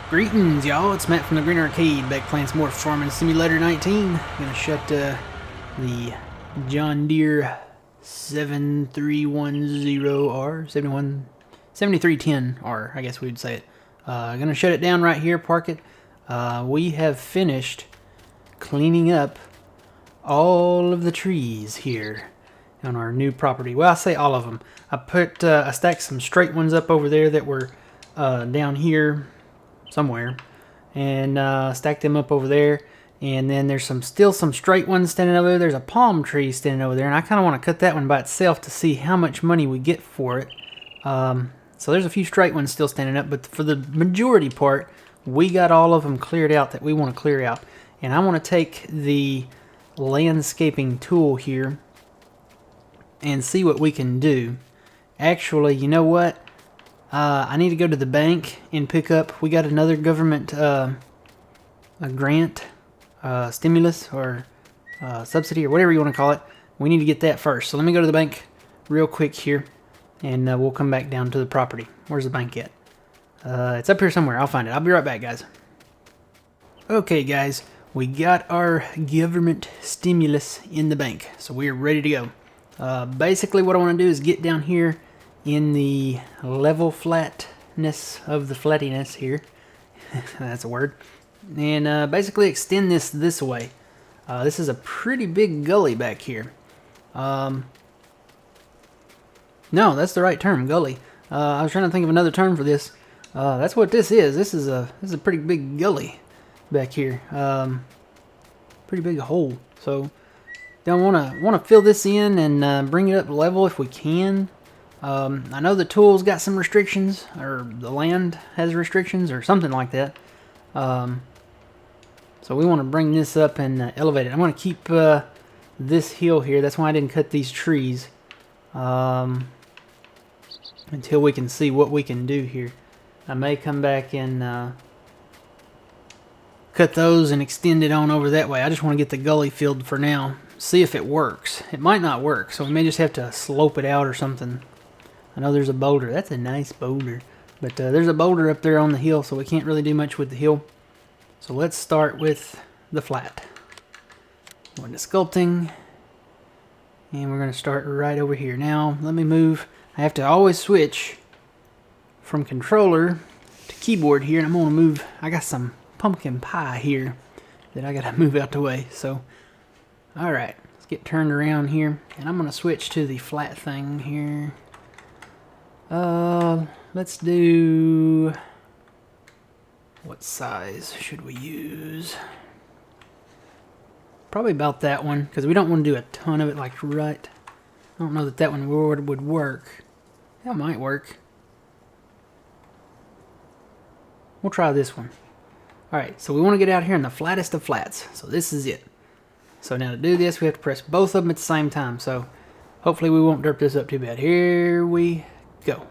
Greetings, y'all. It's Matt from the Green Arcade, back playing some more Farming Simulator 19. Gonna shut the John Deere 7310R, 7310R, I guess we would say it. Gonna shut it down right here, park it. We have finished cleaning up all of the trees here on our new property. Well, I say all of them. I stacked some straight ones up over there that were down here somewhere, and stacked them up over there. And then there's still some straight ones standing over there. There's a palm tree standing over there, and I kind of want to cut that one by itself to see how much money we get for it. So there's a few straight ones still standing up, but for the majority part, we got all of them cleared out that we want to clear out. And I want to take the landscaping tool here and see what we can do. Actually, you know what? I need to go to the bank and pick up. We got another government a grant, stimulus, or subsidy, or whatever you want to call it. We need to get that first. So let me go to the bank real quick here, and we'll come back down to the property. Where's the bank at? It's up here somewhere. I'll find it. I'll be right back, guys. Okay, guys. We got our government stimulus in the bank, so we're ready to go. Basically, what I want to do is get down here in the level flatness of the flattiness here. That's a word. And basically extend this way. This is a pretty big gully back here. No, that's the right term, gully. I was trying to think of another term for this. That's what this is. This is a pretty big gully back here. Pretty big hole. So don't want to fill this in and bring it up level if we can. I know the tool's got some restrictions, or the land has restrictions, or something like that. So we want to bring this up and elevate it. I'm going to keep this hill here. That's why I didn't cut these trees until we can see what we can do here. I may come back and cut those and extend it on over that way. I just want to get the gully filled for now. See if it works. It might not work, so we may just have to slope it out or something. I know there's a boulder. That's a nice boulder. But there's a boulder up there on the hill, so we can't really do much with the hill. So let's start with the flat. Go into sculpting. And we're going to start right over here. Now, let me move. I have to always switch from controller to keyboard here. And I'm going to move. I got some pumpkin pie here that I got to move out the way. So, alright. Let's get turned around here. And I'm going to switch to the flat thing here. Let's do, what size should we use? Probably about that one, because we don't want to do a ton of it, like right. I don't know that one would work. That might work. We'll try this one. Alright, so we want to get out here in the flattest of flats. So this is it. So now to do this, we have to press both of them at the same time. So hopefully we won't derp this up too bad. Here we go.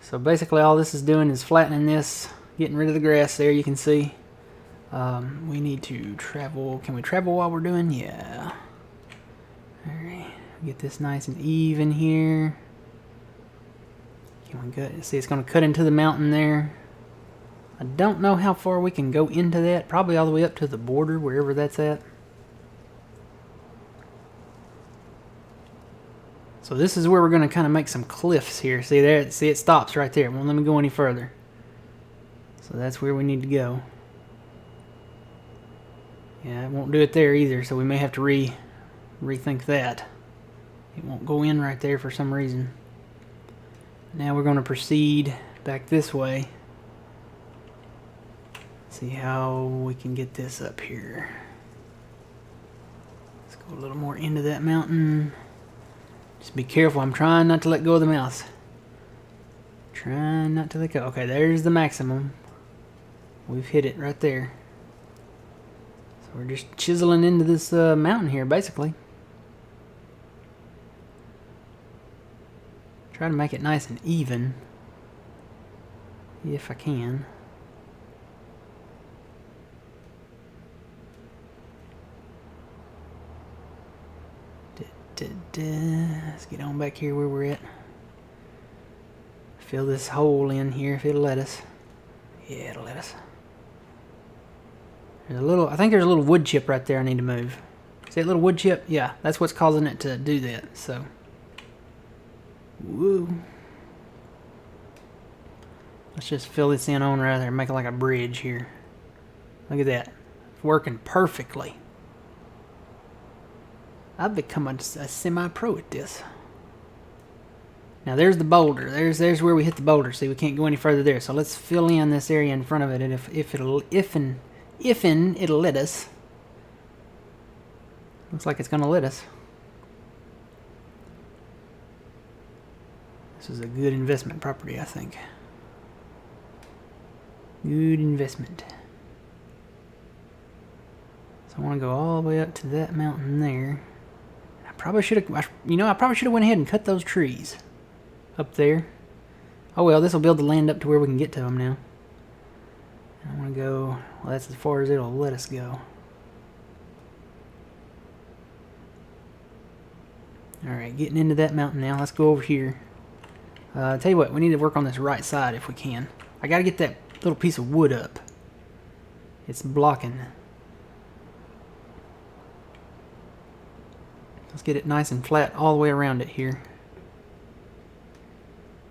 So basically all this is doing is flattening this, getting rid of the grass there, you can see. We need to travel. Can we travel while we're doing? Yeah. Alright, get this nice and even here. Can we go? See, it's going to cut into the mountain there. I don't know how far we can go into that. Probably all the way up to the border, wherever that's at. So this is where we're going to kind of make some cliffs here. See there? See, it stops right there. It won't let me go any further. So that's where we need to go. Yeah, it won't do it there either, so we may have to rethink that. It won't go in right there for some reason. Now we're going to proceed back this way. See how we can get this up here. Let's go a little more into that mountain. Just be careful. I'm trying not to let go of the mouse. Trying not to let go. Okay, there's the maximum. We've hit it right there. So we're just chiseling into this mountain here, basically. Try to make it nice and even. If I can. Let's get on back here where we're at. Fill this hole in here if it'll let us. Yeah, it'll let us. There's a little, I think there's a little wood chip right there I need to move. See that little wood chip? Yeah, that's what's causing it to do that, so. Woo. Let's just fill this in on right there and make it like a bridge here. Look at that. It's working perfectly. I've become a semi-pro at this. Now there's the boulder. There's where we hit the boulder. See, we can't go any further there. So let's fill in this area in front of it, and if it'll let us. Looks like it's gonna let us. This is a good investment property, I think. Good investment. So I want to go all the way up to that mountain there. I probably should have, I probably should have went ahead and cut those trees up there. Oh well, this will build the land up to where we can get to them now. I want to go, well, that's as far as it'll let us go. Alright, getting into that mountain now. Let's go over here. Tell you what, we need to work on this right side if we can. I gotta get that little piece of wood up. It's blocking. Let's get it nice and flat all the way around it here.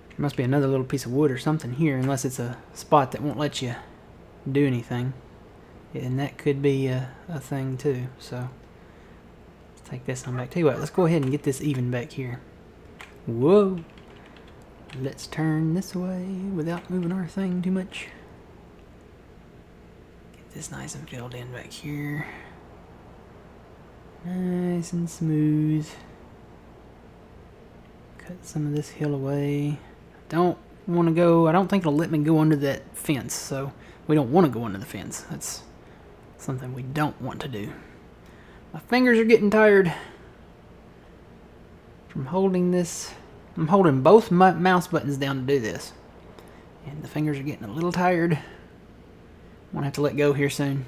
There must be another little piece of wood or something here, unless it's a spot that won't let you do anything. And that could be a thing too, so let's take this one back. Tell you what, let's go ahead and get this even back here. Whoa! Let's turn this way without moving our thing too much. Get this nice and filled in back here. Nice and smooth. Cut some of this hill away. Don't want to go, I don't think it'll let me go under that fence, so we don't want to go under the fence. That's something we don't want to do. My fingers are getting tired from holding this. I'm holding both my mouse buttons down to do this. And the fingers are getting a little tired. I'm gonna have to let go here soon.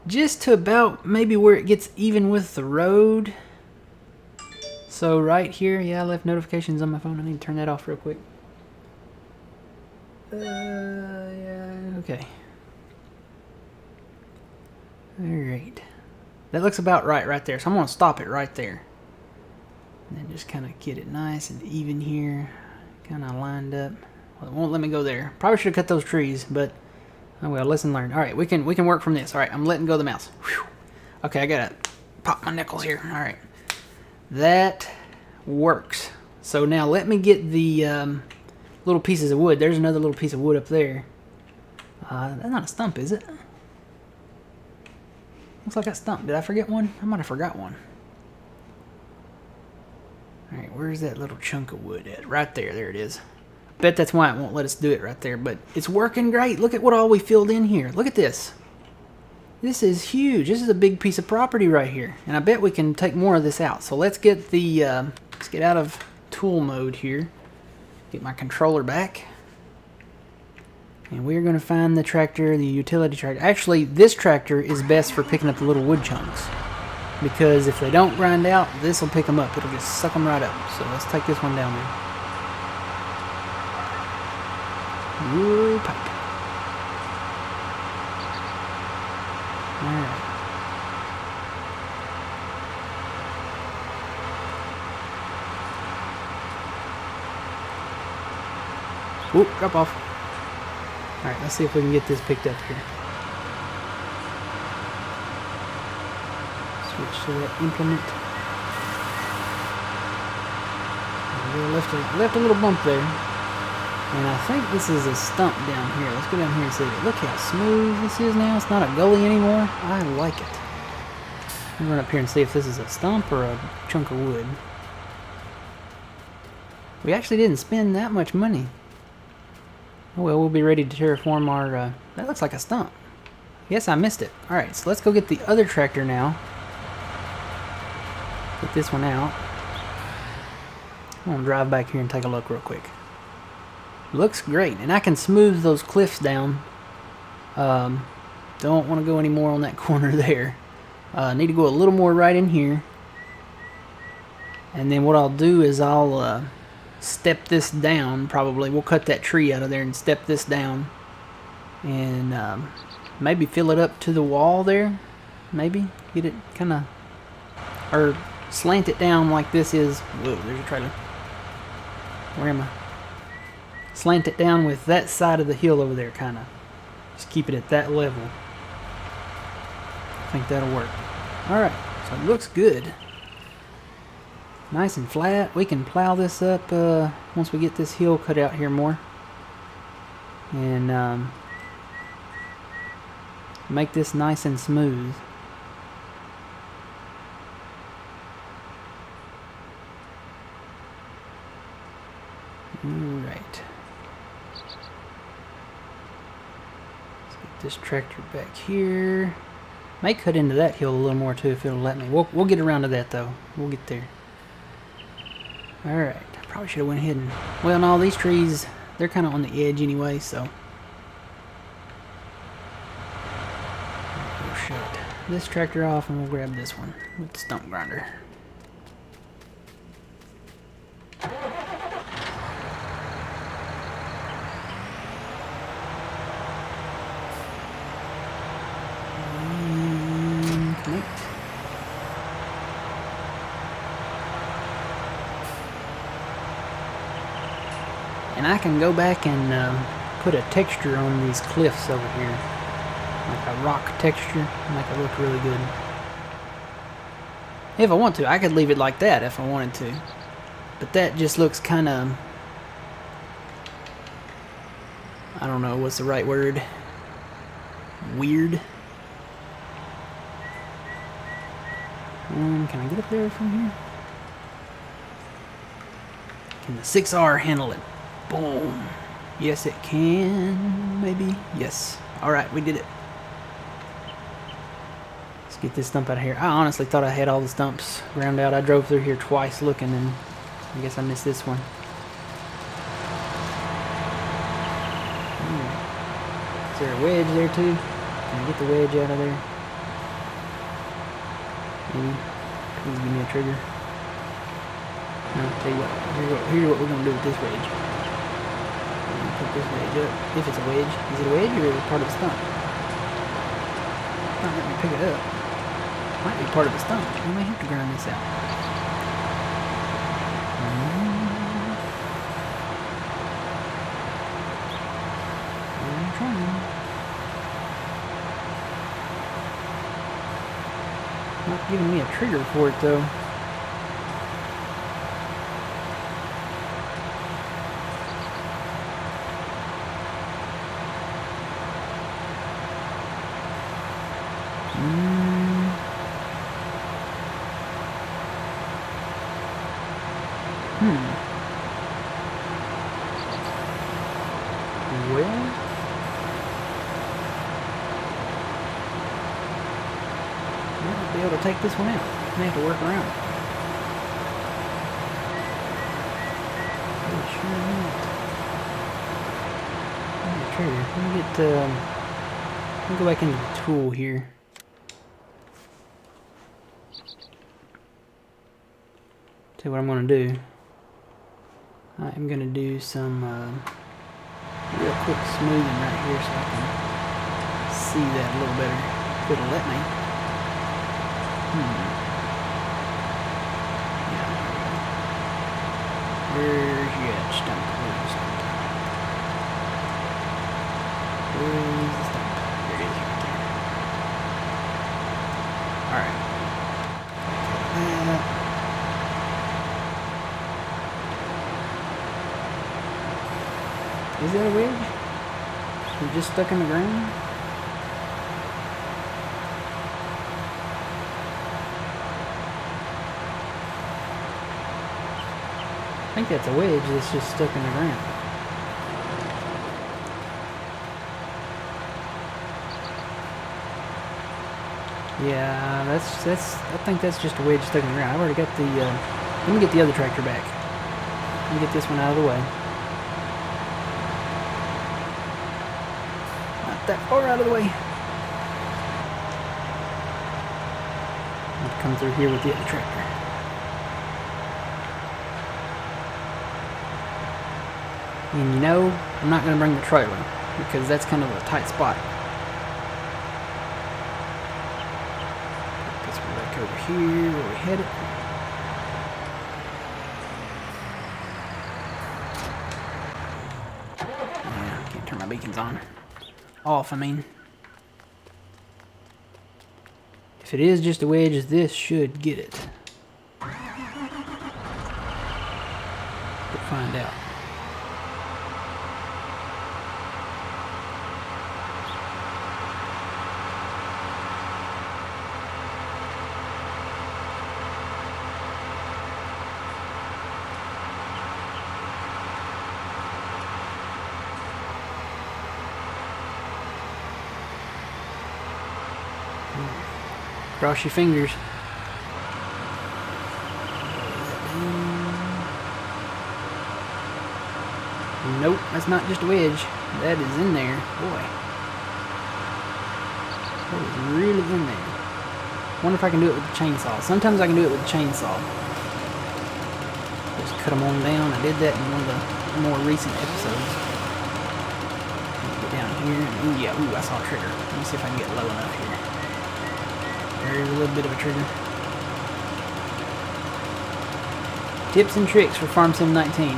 Just to about maybe where it gets even with the road. So right here, yeah, I left notifications on my phone. I need to turn that off real quick. Yeah, okay. Alright. That looks about right there. So I'm going to stop it right there. And then just kind of get it nice and even here. Kind of lined up. Well, it won't let me go there. Probably should have cut those trees, but oh well, lesson learned. Alright, we can work from this. Alright, I'm letting go of the mouse. Whew. Okay, I gotta pop my nickels here. Alright. That works. So now let me get the little pieces of wood. There's another little piece of wood up there. That's not a stump, is it? Looks like a stump. Did I forget one? I might have forgot one. Alright, where's that little chunk of wood at? Right there. There it is. Bet that's why it won't let us do it right there. But it's working great. Look at what all we filled in here. Look at this. This is huge. This is a big piece of property right here. And I bet we can take more of this out. So let's get the let's get out of tool mode here. Get my controller back. And we're going to find the tractor, the utility tractor. Actually, this tractor is best for picking up the little wood chunks. Because if they don't grind out, this will pick them up. It'll just suck them right up. So let's take this one down there. Wood pipe. Alright. Oop, drop off. Alright, let's see if we can get this picked up here. Switch to that implement. Left a little bump there. And I think this is a stump down here. Let's go down here and see it. Look how smooth this is now. It's not a gully anymore. I like it. Let me run up here and see if this is a stump or a chunk of wood. We actually didn't spend that much money. Oh well, we'll be ready to terraform our... that looks like a stump. Yes, I missed it. Alright, so let's go get the other tractor now. Get this one out. I'm going to drive back here and take a look real quick. Looks great. And I can smooth those cliffs down. Don't want to go any more on that corner there. Need to go a little more right in here. And then what I'll do is I'll step this down. Probably we'll cut that tree out of there and step this down, and maybe fill it up to the wall there. Maybe get it kind of, or slant it down like this is. Whoa, there's a trailer. Where am I? Slant it down with that side of the hill over there, kind of. Just keep it at that level. I think that'll work. Alright, so it looks good. Nice and flat. We can plow this up once we get this hill cut out here more. And make this nice and smooth. Alright. Let's get this tractor back here. May cut into that hill a little more too if it'll let me. We'll get around to that though. We'll get there. Alright. I probably should have went ahead and... Well, no, these trees, they're kind of on the edge anyway, so... We'll shut this tractor off and we'll grab this one with the stump grinder. And I can go back and put a texture on these cliffs over here. Like a rock texture. Make it look really good. If I want to. I could leave it like that if I wanted to. But that just looks kind of... I don't know what's the right word. Weird. Can I get up there from here? Can the 6R handle it? Boom. Yes, it can. Maybe. Yes. Alright, we did it. Let's get this stump out of here. I honestly thought I had all the stumps ground out. I drove through here twice looking, and I guess I missed this one. Is there a wedge there too? Can I get the wedge out of there? Maybe. Please give me a trigger. No, I'll tell you what. Here's what we're going to do with this wedge. We're going to put this wedge up. If it's a wedge. Is it a wedge or is it part of the stump? Not letting me pick it up. Might be part of the stump. We may have to grind this out. I'm trying. Not giving me a trigger for it though. Well, might be able to take this one out. May have to work around it. Let me go back into the tool here. Tell you what I'm going to do. I'm going to do some real quick smoothing right here so I can see that a little better. If it'll let me. Yeah. Where's you at, stump? Where's the stump? Where's the stump? There it is right there. Alright. Is that a wedge? Is it just stuck in the ground? I think that's a wedge that's just stuck in the ground. Yeah, that's. I think that's just a wedge stuck in the ground. I've already got the. Let me get the other tractor back. Let me get this one out of the way. Not that far out of the way. I'll come through here with the other tractor. And you know, I'm not going to bring the trailer because that's kind of a tight spot. Put this one back over here where we had it. Yeah, can't turn my beacons on. Off, I mean. If it is just a wedge, this should get it. We'll find out. Cross your fingers. Nope, that's not just a wedge. That is in there. Boy. That is really in there. Wonder if I can do it with the chainsaw. Sometimes I can do it with the chainsaw. Just cut them on down. I did that in one of the more recent episodes. Get down here. Ooh, yeah. Ooh, I saw a trigger. Let me see if I can get low enough here. There's a little bit of a trigger. Tips and tricks for Farm Sim 19.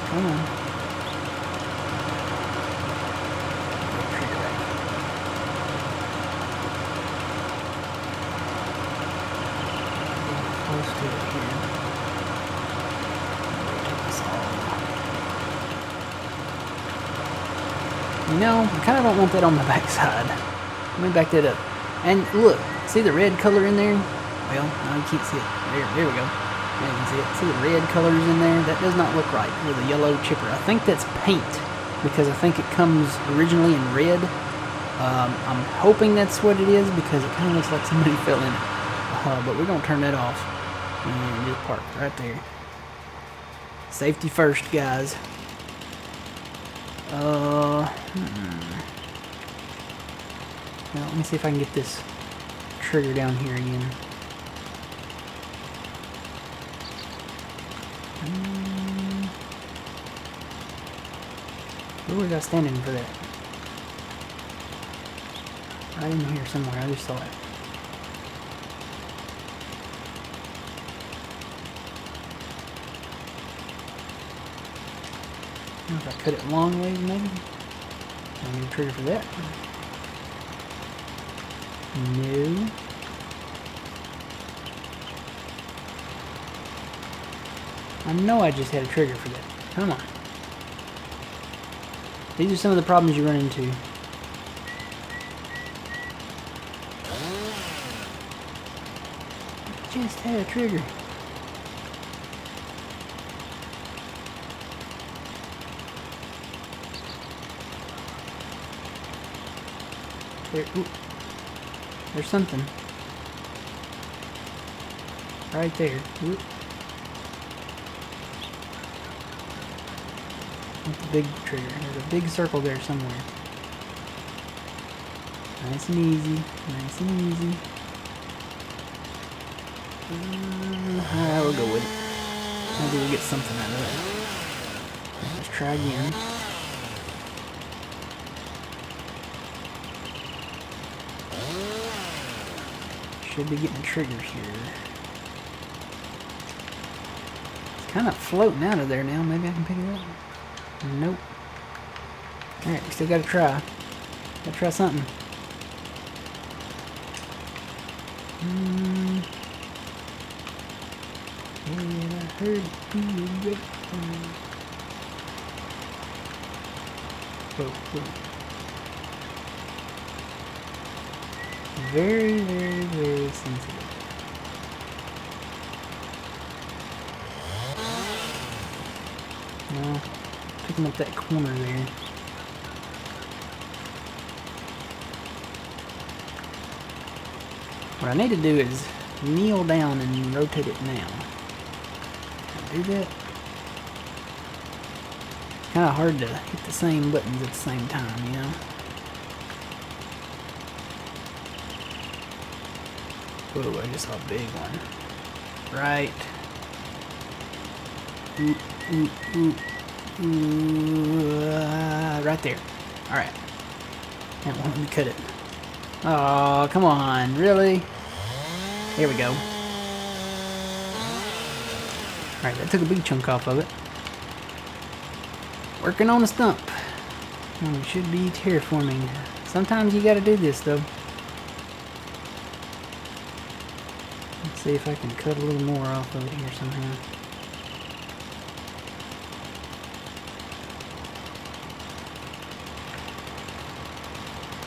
Come on. Close to it here. You know, I kind of don't want that on the backside. Let me back that up. And look, see the red color in there? Well, no, you can't see it. There we go. There you can see it. See the red colors in there? That does not look right with a yellow chipper. I think that's paint because I think it comes originally in red. I'm hoping that's what it is because it kind of looks like somebody fell in it. But we're going to turn that off and just park right there. Safety first, guys. Now, let me see if I can get this trigger down here again. Where was I standing for that? Right in here somewhere. I just saw it. If I cut it long ways, maybe. I need a trigger for that. No. I know I just had a trigger for that. Come on. These are some of the problems you run into. I just had a trigger. There, ooh, there's something. Right there. Ooh. That's the big trigger. There's a big circle there somewhere. Nice and easy. Nice and easy. We'll go with it. Maybe we'll get something out of it. Let's try again. Should be getting triggers here. It's kind of floating out of there now. Maybe I can pick it up. Nope. Alright, we still gotta try. Gotta try something. Yeah, I heard you get whoa. Very, very, very sensitive. No, picking up that corner there. What I need to do is kneel down and rotate it now. Can I do that? It's kind of hard to hit the same buttons at the same time, you know? Whoa, I just saw a big one. Right Right there. Alright. That won't let me cut it. Oh, come on. Really? There we go. Alright, that took a big chunk off of it. Working on a stump. We should be terraforming. Sometimes you gotta do this, though. Let's see if I can cut a little more off of it here somehow.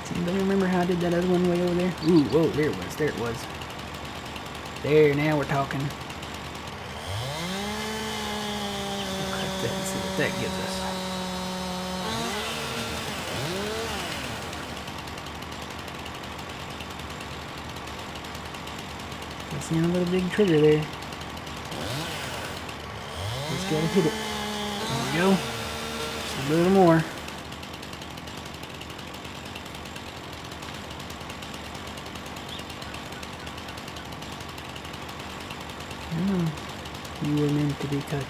Does anybody remember how I did that other one way over there? Ooh, whoa, there it was, there it was. There, now we're talking. We'll cut that and see what that gives us. I see a little big trigger there. Just gotta hit it. There we go. Just a little more. You were meant to be cut.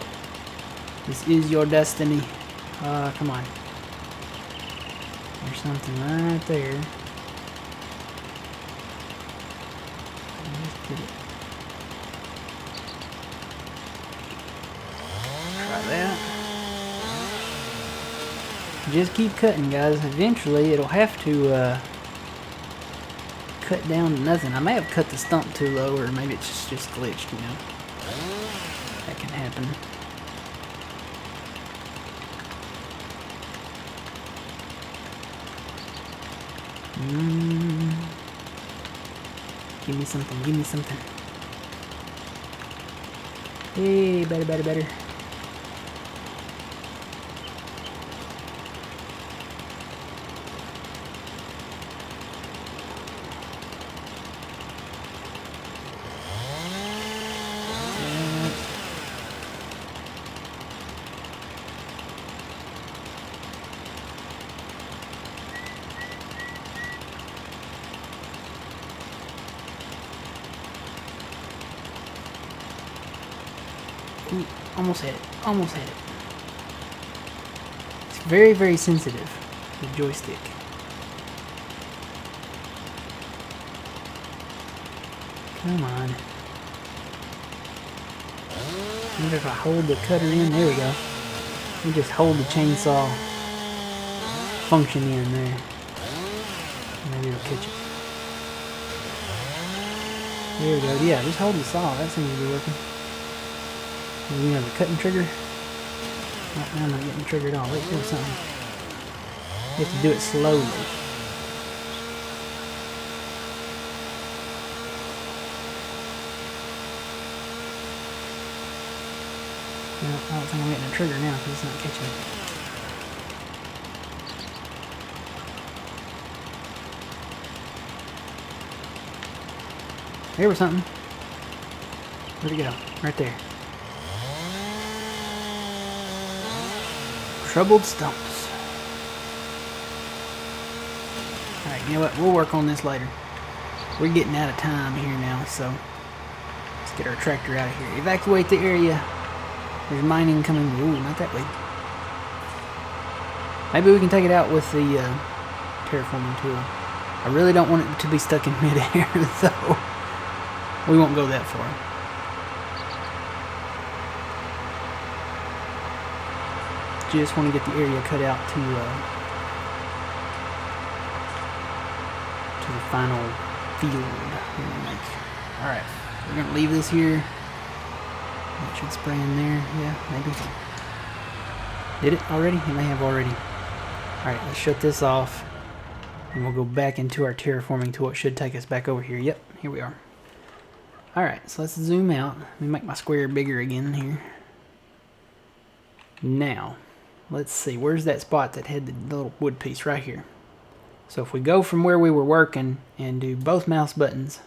This is your destiny. Come on. There's something right there. Just get it. Try that. Just keep cutting, guys. Eventually, it'll have to cut down to nothing. I may have cut the stump too low, or maybe it's just glitched, you know. That can happen. Give me something, give me something. Hey, better. Ooh, almost had it. Almost had it. It's very, very sensitive, the joystick. Come on. Maybe if I hold the cutter in, there we go. We just hold the chainsaw function in there. Maybe it'll catch it. There we go. Yeah, just hold the saw. That seems to be working. You know, the cutting trigger. Right now I'm not getting triggered at all. Wait, do something. You have to do it slowly. No, I don't think I'm getting a trigger now because it's not catching it. There was something. Where'd it go? Right there. Troubled stumps. Alright, you know what? We'll work on this later. We're getting out of time here now, so let's get our tractor out of here. Evacuate the area. There's mining coming. Ooh, not that way. Maybe we can take it out with the terraforming tool. I really don't want it to be stuck in midair, though. We won't go that far. Just want to get the area cut out to the final field. Alright, we're going to leave this here. That should spray in there. Yeah, maybe. Did it already? It may have already. Alright, let's shut this off. And we'll go back into our terraforming tool. It should take us back over here. Yep, here we are. Alright, so let's zoom out. Let me make my square bigger again here. Now, let's see. Where's that spot that had the little wood piece? Right here. So if we go from where we were working and do both mouse buttons,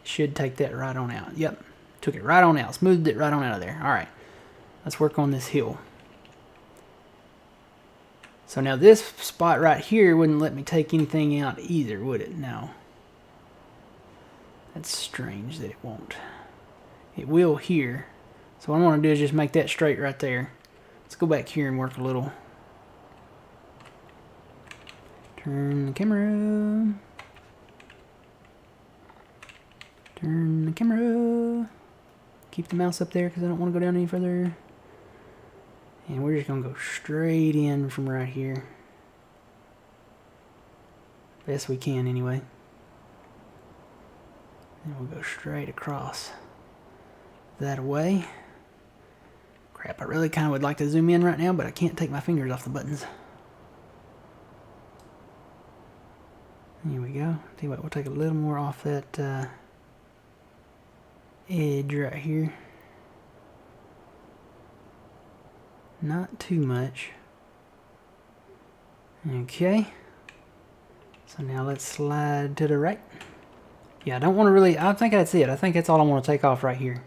it should take that right on out. Yep. Took it right on out. Smoothed it right on out of there. Alright. Let's work on this hill. So now this spot right here wouldn't let me take anything out either, would it? No. That's strange that it won't. It will here. So what I want to do is just make that straight right there. Let's go back here and work a little. Turn the camera. Turn the camera. Keep the mouse up there because I don't want to go down any further. And we're just going to go straight in from right here. Best we can anyway. And we'll go straight across that way. Crap, I really kind of would like to zoom in right now, but I can't take my fingers off the buttons. Here we go. Tell you what, we'll take a little more off that edge right here. Not too much. Okay. So now let's slide to the right. Yeah, I don't want to really... I think that's it. I think that's all I want to take off right here.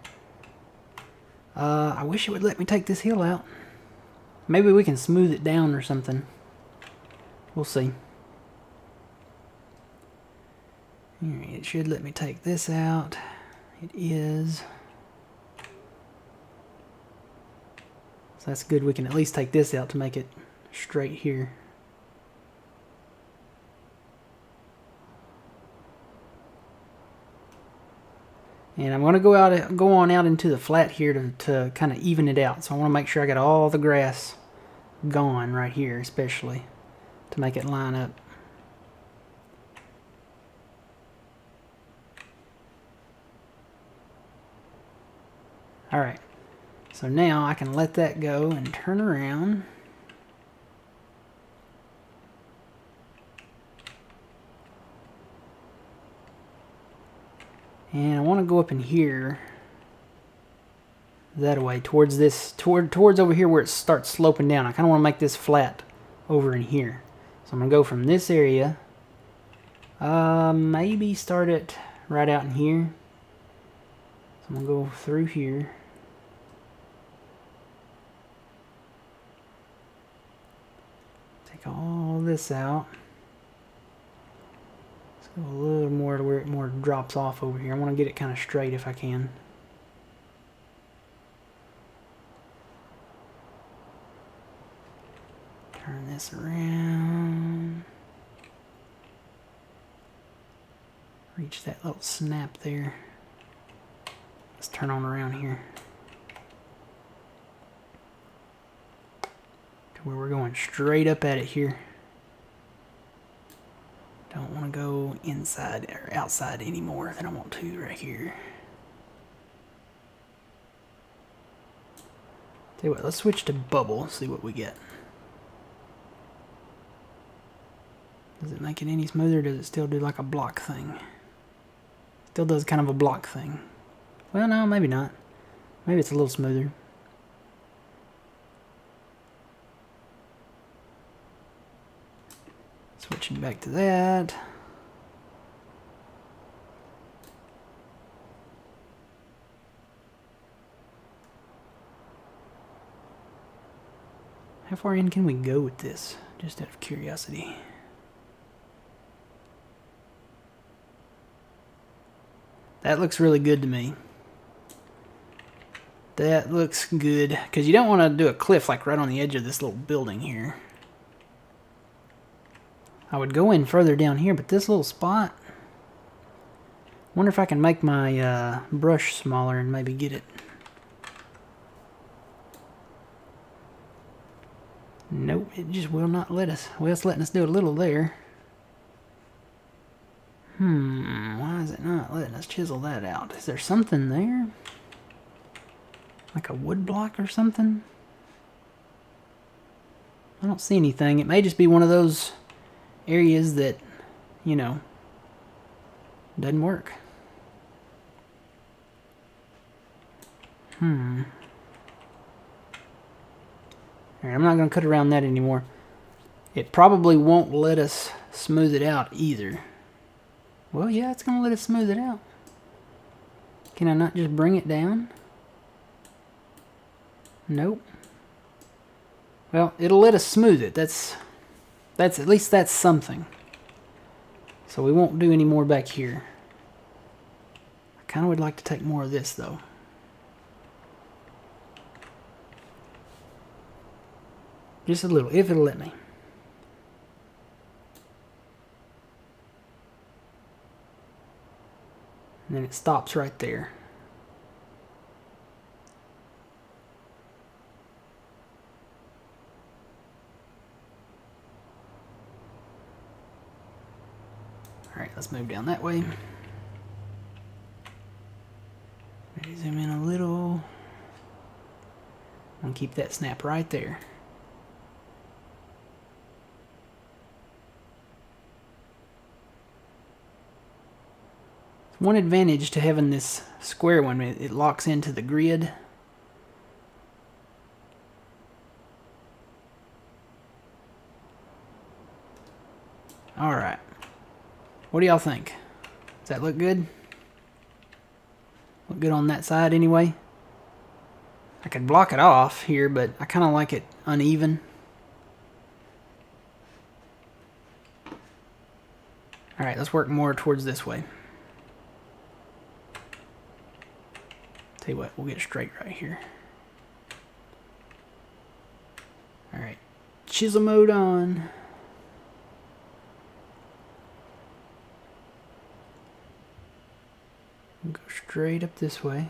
I wish it would let me take this hill out. Maybe we can smooth it down or something. We'll see. Alright, it should let me take this out. It is. So that's good. We can at least take this out to make it straight here. And I'm going to go on out into the flat here to kind of even it out. So I want to make sure I got all the grass gone right here, especially to make it line up. Alright, so now I can let that go and turn around. And I want to go up in here that way towards this, towards over here where it starts sloping down. I kind of want to make this flat over in here. So I'm going to go from this area, maybe start it right out in here. So I'm going to go through here. Take all this out. A little more to where it more drops off over here. I want to get it kind of straight if I can. Turn this around. Reach that little snap there. Let's turn on around here. To where we're going straight up at it here. Don't want to go inside or outside any more than I want to right here. Tell you what, let's switch to bubble, see what we get. Does it make it any smoother, or does it still do like a block thing? Still does kind of a block thing. Well, no, maybe not. Maybe it's a little smoother. Switching back to that. How far in can we go with this? Just out of curiosity. That looks really good to me. That looks good. Because you don't want to do a cliff like right on the edge of this little building here. I would go in further down here, but this little spot, wonder if I can make my brush smaller and maybe get it. Nope, it just will not let us. Well, it's letting us do a little there. Why is it not letting us chisel that out? Is there something there? Like a wood block or something? I don't see anything. It may just be one of those areas that, you know, doesn't work. Alright, I'm not going to cut around that anymore. It probably won't let us smooth it out either. Well, yeah, it's going to let us smooth it out. Can I not just bring it down? Nope. Well, it'll let us smooth it. That's at least that's something. So we won't do any more back here. I kind of would like to take more of this though. Just a little, if it'll let me. And then it stops right there. Alright, let's move down that way. Maybe zoom in a little. And keep that snap right there. One advantage to having this square one, it locks into the grid. Alright. What do y'all think? Does that look good? Look good on that side anyway? I could block it off here, but I kind of like it uneven. Alright, let's work more towards this way. Tell you what, we'll get straight right here. Alright, chisel mode on. Go straight up this way.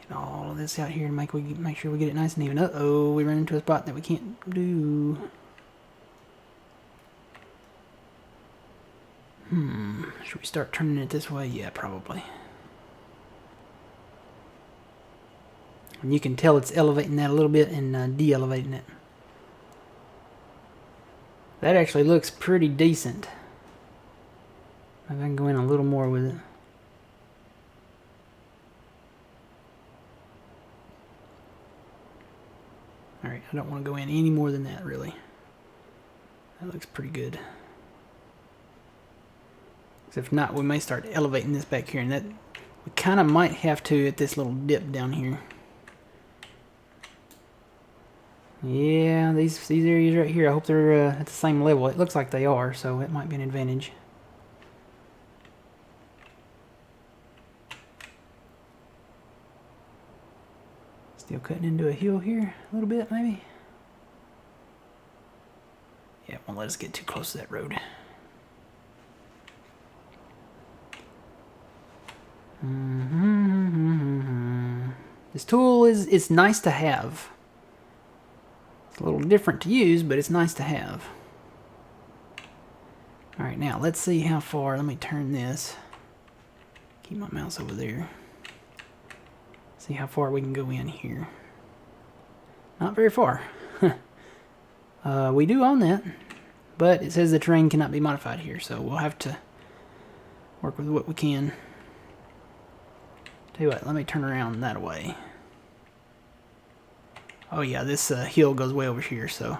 Get all of this out here and make sure we get it nice and even. Uh-oh, we ran into a spot that we can't do. Should we start turning it this way? Yeah, probably. And you can tell it's elevating that a little bit and de-elevating it. That actually looks pretty decent. Maybe I can go in a little more with it. Alright, I don't want to go in any more than that, really. That looks pretty good. If not, we may start elevating this back here, and that we kind of might have to at this little dip down here. Yeah, these areas right here, I hope they're at the same level. It looks like they are, so it might be an advantage. Still cutting into a hill here a little bit, maybe. Yeah, it won't let us get too close to that road. This tool it's nice to have. It's a little different to use, but it's nice to have. Alright, now let's see how far. Let me turn this. Keep my mouse over there. See how far we can go in here. Not very far. We do own that, but it says the terrain cannot be modified here, so we'll have to work with what we can. Tell you what, let me turn around that way. Oh yeah, this hill goes way over here, so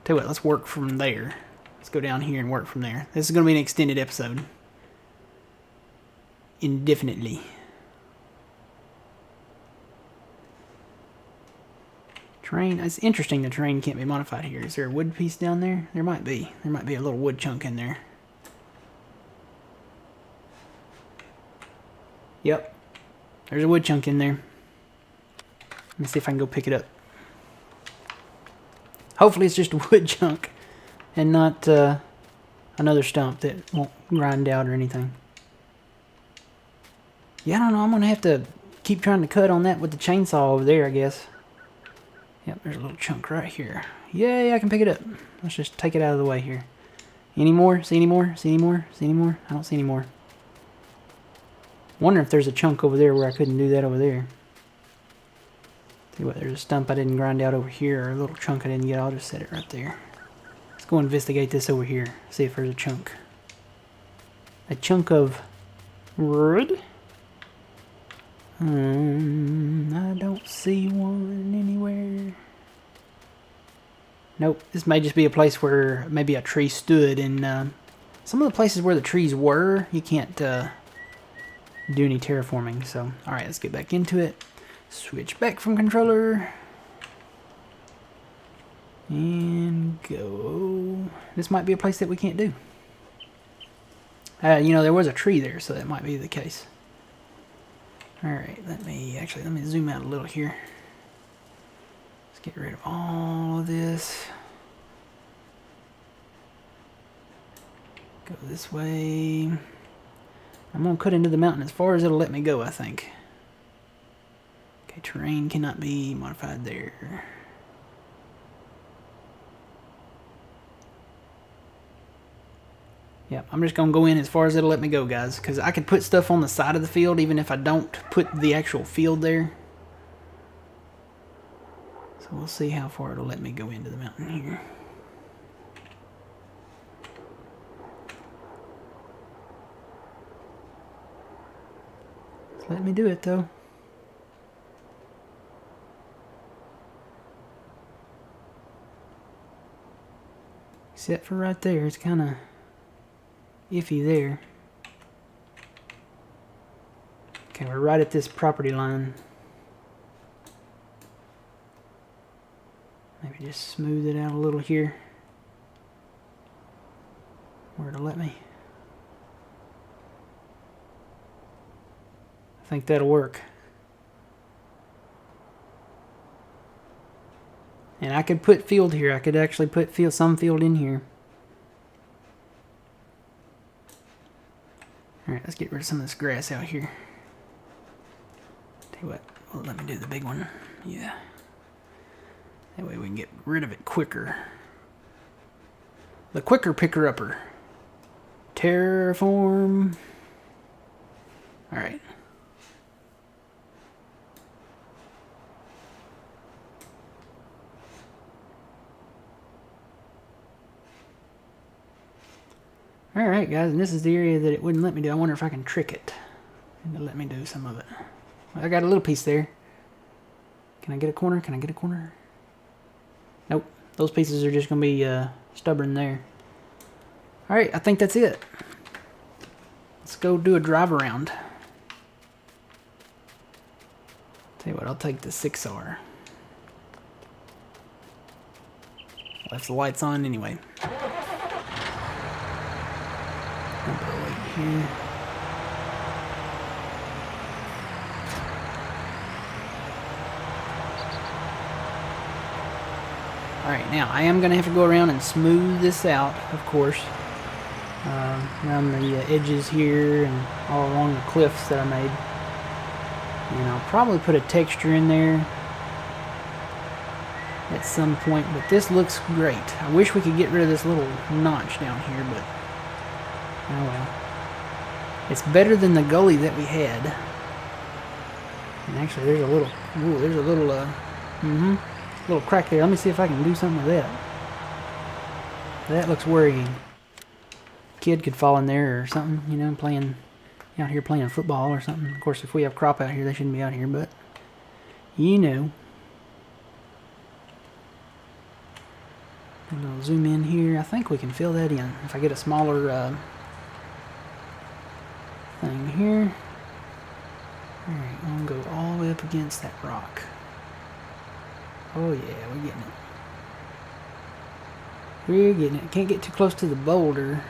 tell you what, let's work from there. Let's go down here and work from there. This is going to be an extended episode. Indefinitely. Terrain, it's interesting the terrain can't be modified here. Is there a wood piece down there? There might be. There might be a little wood chunk in there. Yep. There's a wood chunk in there. Let me see if I can go pick it up. Hopefully it's just a wood chunk and not another stump that won't grind out or anything. Yeah, I don't know. I'm going to have to keep trying to cut on that with the chainsaw over there, I guess. Yep, there's a little chunk right here. Yay, I can pick it up. Let's just take it out of the way here. Any more? See any more? See any more? See any more? I don't see any more. Wonder if there's a chunk over there where I couldn't do that over there. See what, there's a stump I didn't grind out over here, or a little chunk I didn't get. I'll just set it right there. Let's go investigate this over here. See if there's a chunk. A chunk of wood? I don't see one anywhere. Nope, this may just be a place where maybe a tree stood, and some of the places where the trees were, you can't do any terraforming. So, alright, let's get back into it. Switch back from controller. And go. This might be a place that we can't do. You know, there was a tree there, so that might be the case. Alright, let me zoom out a little here. Let's get rid of all of this. Go this way. I'm going to cut into the mountain as far as it'll let me go, I think. Okay, terrain cannot be modified there. Yeah, I'm just going to go in as far as it'll let me go, guys. Because I could put stuff on the side of the field even if I don't put the actual field there. So we'll see how far it'll let me go into the mountain here. Let me do it, though. Except for right there, it's kind of iffy there. Okay, we're right at this property line. Maybe just smooth it out a little here. Where to let me. I think that'll work. And I could put field here. I could actually put some field in here. Alright, let's get rid of some of this grass out here. Tell you what, well, let me do the big one. Yeah. That way we can get rid of it quicker. The quicker picker-upper. Terraform. Alright. Alright guys, and this is the area that it wouldn't let me do. I wonder if I can trick it and let me do some of it. Well, I got a little piece there. Can I get a corner? Can I get a corner? Nope. Those pieces are just going to be stubborn there. Alright, I think that's it. Let's go do a drive around. Tell you what, I'll take the 6R. Left the lights on anyway. Here. Alright, now I am going to have to go around and smooth this out, of course. Around the edges here and all along the cliffs that I made. And I'll probably put a texture in there at some point, but this looks great. I wish we could get rid of this little notch down here, but oh well. It's better than the gully that we had. And actually, there's a little, little crack there. Let me see if I can do something with that. That looks worrying. Kid could fall in there or something, you know, playing out here playing football or something. Of course, if we have crop out here, they shouldn't be out here, but you know. A little zoom in here. I think we can fill that in if I get a smaller thing here. Alright, I'm going to go all the way up against that rock. Oh yeah, we're getting it. We're getting it. Can't get too close to the boulder.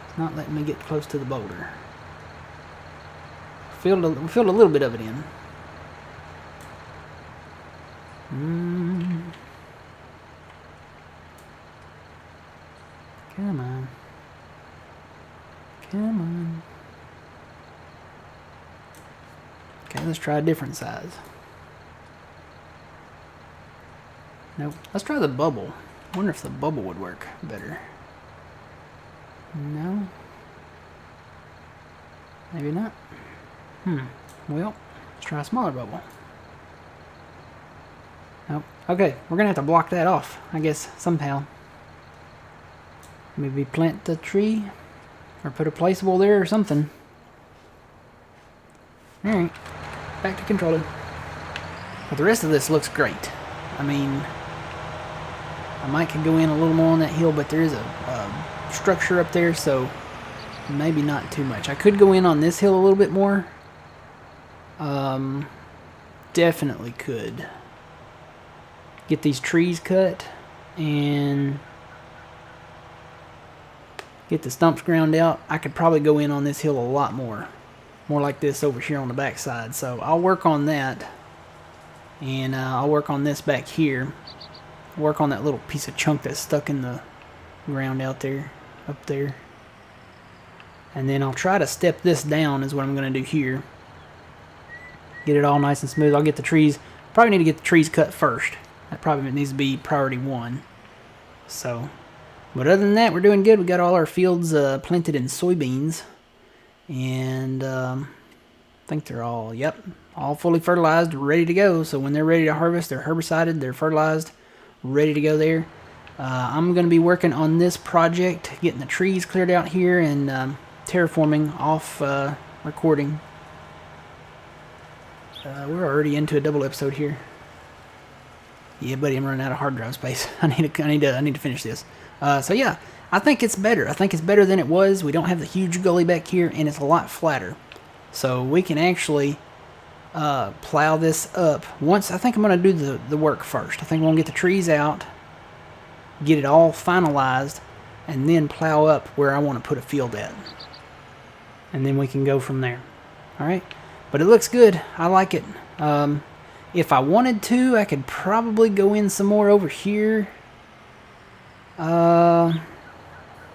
It's not letting me get close to the boulder. Filled a little bit of it in. Come on. Come on. Okay, let's try a different size. Nope. Let's try the bubble. I wonder if the bubble would work better. No. Maybe not. Well, let's try a smaller bubble. Nope. Okay, we're gonna have to block that off, I guess, somehow. Maybe plant the tree. Or put a placeable there or something. Alright. Back to controlling. But the rest of this looks great. I mean, I might could go in a little more on that hill, but there is a structure up there, so maybe not too much. I could go in on this hill a little bit more. Definitely could. Get these trees cut and get the stumps ground out. I could probably go in on this hill a lot more like this over here on the back side. So I'll work on that, and I'll work on this back here, work on that little piece of chunk that's stuck in the ground out there, up there, and then I'll try to step this down is what I'm going to do here. Get it all nice and smooth. I'll get the trees, probably need to get the trees cut first. That probably needs to be priority 1. So, but other than that, we're doing good. We got all our fields planted in soybeans, and I think they're all, yep, all fully fertilized, ready to go. So when they're ready to harvest, they're herbicided, they're fertilized, ready to go there. I'm going to be working on this project, getting the trees cleared out here, and terraforming off recording. We're already into a double episode here. Yeah, buddy, I'm running out of hard drive space. I need to finish this. So yeah, I think it's better. I think it's better than it was. We don't have the huge gully back here, and it's a lot flatter. So we can actually plow this up. Once, I think I'm going to do the work first. I think I'm going to get the trees out, get it all finalized, and then plow up where I want to put a field at. And then we can go from there. Alright? But it looks good. I like it. If I wanted to, I could probably go in some more over here. And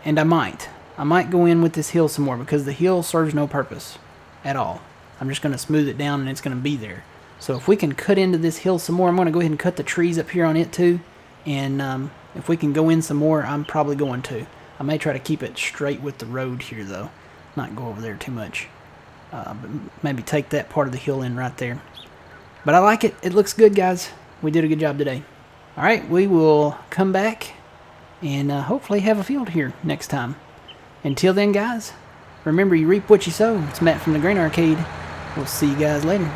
I might go in with this hill some more, because the hill serves no purpose at all. I'm just going to smooth it down and it's going to be there. So if we can cut into this hill some more, I'm going to go ahead and cut the trees up here on it too. And if we can go in some more, I'm probably going to. I may try to keep it straight with the road here though. Not go over there too much. But maybe take that part of the hill in right there. But I like it. It looks good, guys. We did a good job today. Alright, we will come back and hopefully have a field here next time. Until then, guys, remember, you reap what you sow. It's Matt from the Grain Arcade. We'll see you guys later.